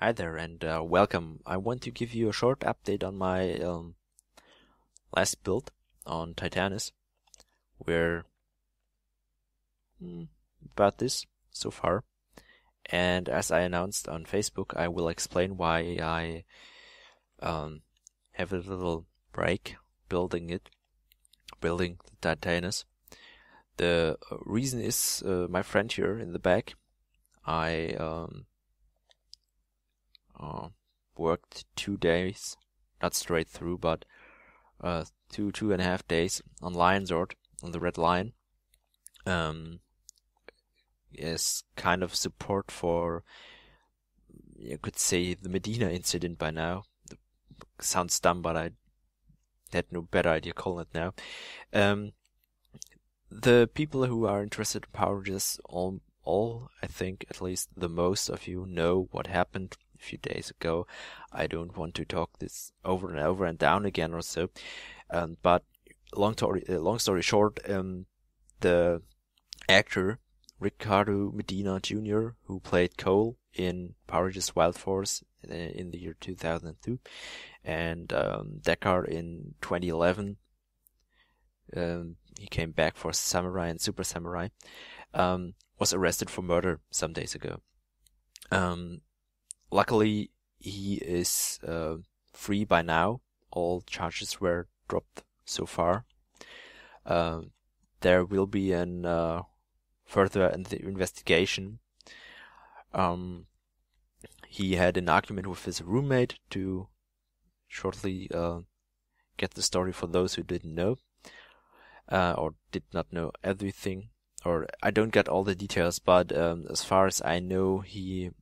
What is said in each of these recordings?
Hi there and welcome. I want to give you a short update on my last build on Titanus. We're about this so far. And as I announced on Facebook, I will explain why I have a little break building the Titanus. The reason is my friend here in the back. I worked 2 days, not straight through, but 2.5 days on Zord, on the Red Lion. Is kind of support for, you could say, the Medina incident by now. Sounds dumb, but I had no better idea calling it now. The people who are interested in Power Rangers, all, I think, at least the most of you know what happened a few days ago. I don't want to talk this over and over and down again or so. But long story short, the actor Ricardo Medina Jr., who played Cole in Power Rangers Wild Force in the year 2002, and Deckard in 2011. He came back for Samurai and Super Samurai. Was arrested for murder some days ago. Luckily, he is free by now. All charges were dropped so far. There will be an further investigation. He had an argument with his roommate to shortly get the story for those who didn't know or did not know everything. Or I don't get all the details, but as far as I know, he,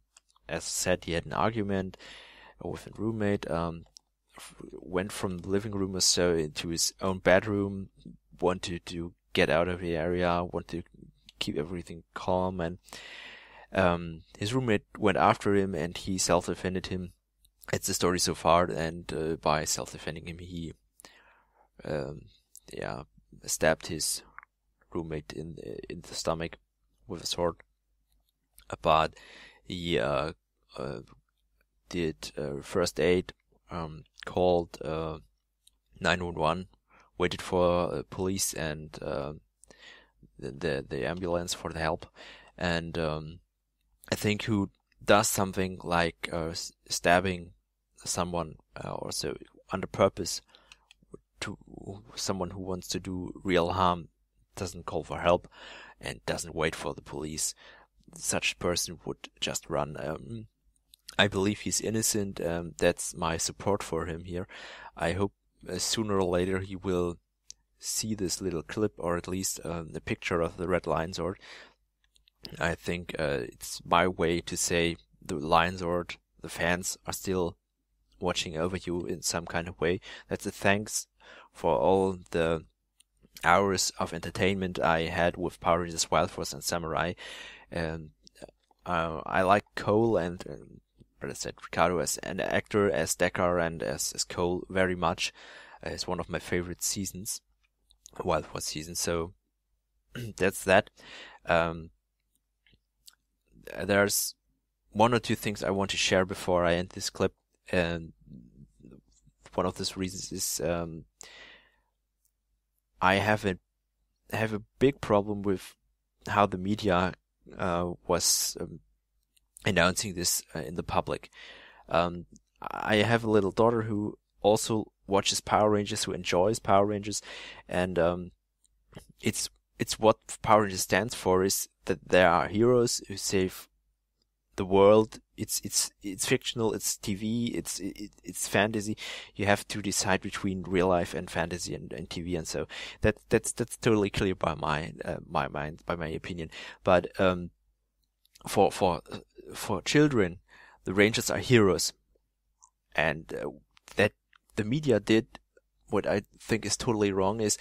as said, he had an argument with a roommate, went from the living room or so into his own bedroom, wanted to get out of the area, wanted to keep everything calm, and his roommate went after him and he self-defended him. It's the story so far, and by self-defending him, he stabbed his roommate in the stomach with a sword. But he did first aid, called 911, waited for police and the ambulance for the help, and I think who does something like stabbing someone or so under purpose to someone who wants to do real harm doesn't call for help and doesn't wait for the police. Such a person would just run. I believe he's innocent. That's my support for him here. I hope sooner or later he will see this little clip, or at least a picture of the Red Lion Zord. I think it's my way to say the Lion Zord, the fans are still watching over you in some kind of way. That's a thanks for all the hours of entertainment I had with Power Rangers Wild Force and Samurai. And I like Cole and, as I said, Ricardo as an actor, as Deckard, and as Cole very much. It's one of my favorite seasons, Wild Force season. So that's that. There's one or two things I want to share before I end this clip, and one of those reasons is I have a big problem with how the media was announcing this in the public. I have a little daughter who also watches Power Rangers, who enjoys Power Rangers, and it's what Power Rangers stands for, is that there are heroes who save the world. It's fictional, it's TV, it's fantasy. You have to decide between real life and fantasy and TV, and so that's totally clear by my mind, by my opinion. But for children, the Rangers are heroes, and that the media did what I think is totally wrong, is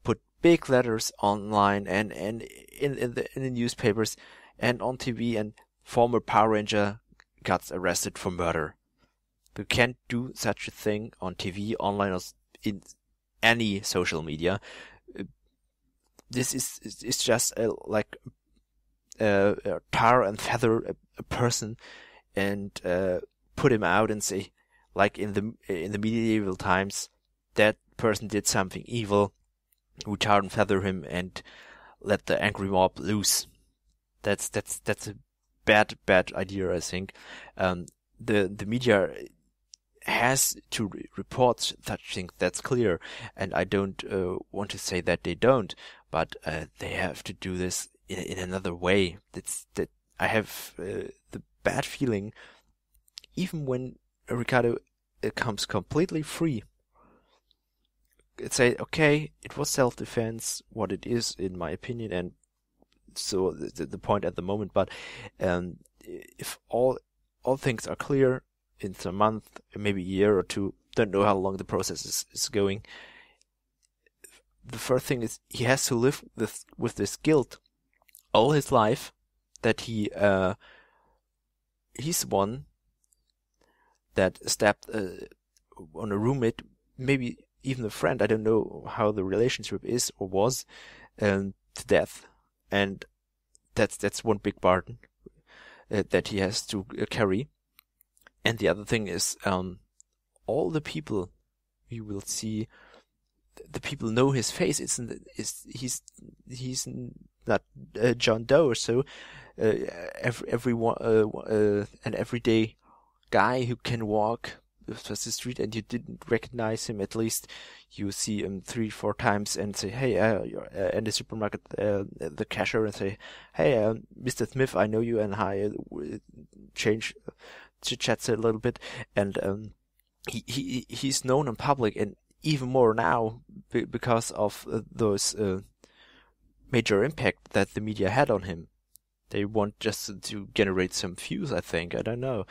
put big letters online and in the newspapers and on TV, and former Power Ranger got arrested for murder. You can't do such a thing on TV, online, or in any social media. This is just tar and feather a person, and put him out and say, like in the medieval times, that person did something evil, we tar and feather him and let the angry mob loose. That's a bad idea, I think. The media has to report such things, that's clear, and I don't want to say that they don't, but they have to do this in another way. That I have the bad feeling, even when Ricardo comes completely free, say, okay, it was self-defense, what it is, in my opinion, and so the point at the moment, but if all things are clear in a month, maybe a year or two, don't know how long the process is going, the first thing is he has to live with this guilt all his life, that he's the one that stabbed on a roommate, maybe even a friend, I don't know how the relationship is or was, to death. And that's one big burden that he has to carry. And the other thing is, all the people you will see, the people know his face. He's not John Doe or so. Everyone an everyday guy who can walk across the street and you didn't recognize him. At least you see him 3-4 times and say, hey, you're in the supermarket, the cashier, and say, hey, Mr. Smith, I know you, and hi, change chit-chats a little bit, and he's known in public, and even more now because of those major impact that the media had on him. They want just to generate some views, I think. I don't know.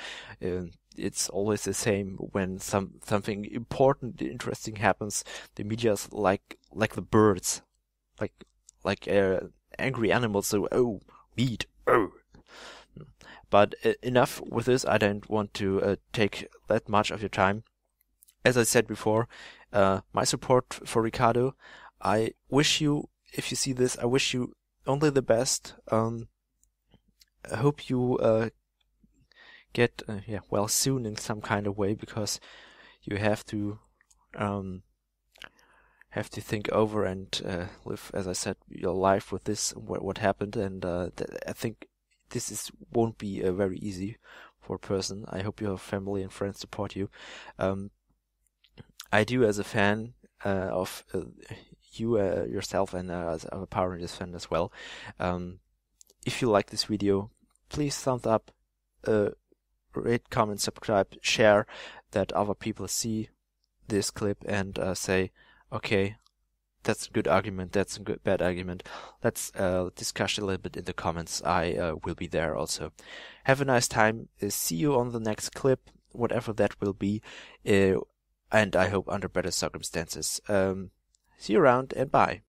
It's always the same when something important, interesting happens. The media's like the birds, like angry animals. So, oh, meat, oh. But enough with this. I don't want to take that much of your time. As I said before, my support for Ricardo. I wish you, if you see this, I wish you only the best. I hope you get well soon in some kind of way, because you have to think over and live, as I said, your life with this, what happened, and I think this won't be very easy for a person. I hope your family and friends support you. I do, as a fan of you yourself, and as a Power Rangers fan as well. If you like this video, please thumbs up, rate, comment, subscribe, share, that other people see this clip and say, okay, that's a good argument, that's a good bad argument. Let's discuss a little bit in the comments. I will be there also. Have a nice time. See you on the next clip, whatever that will be, and I hope under better circumstances. See you around, and bye.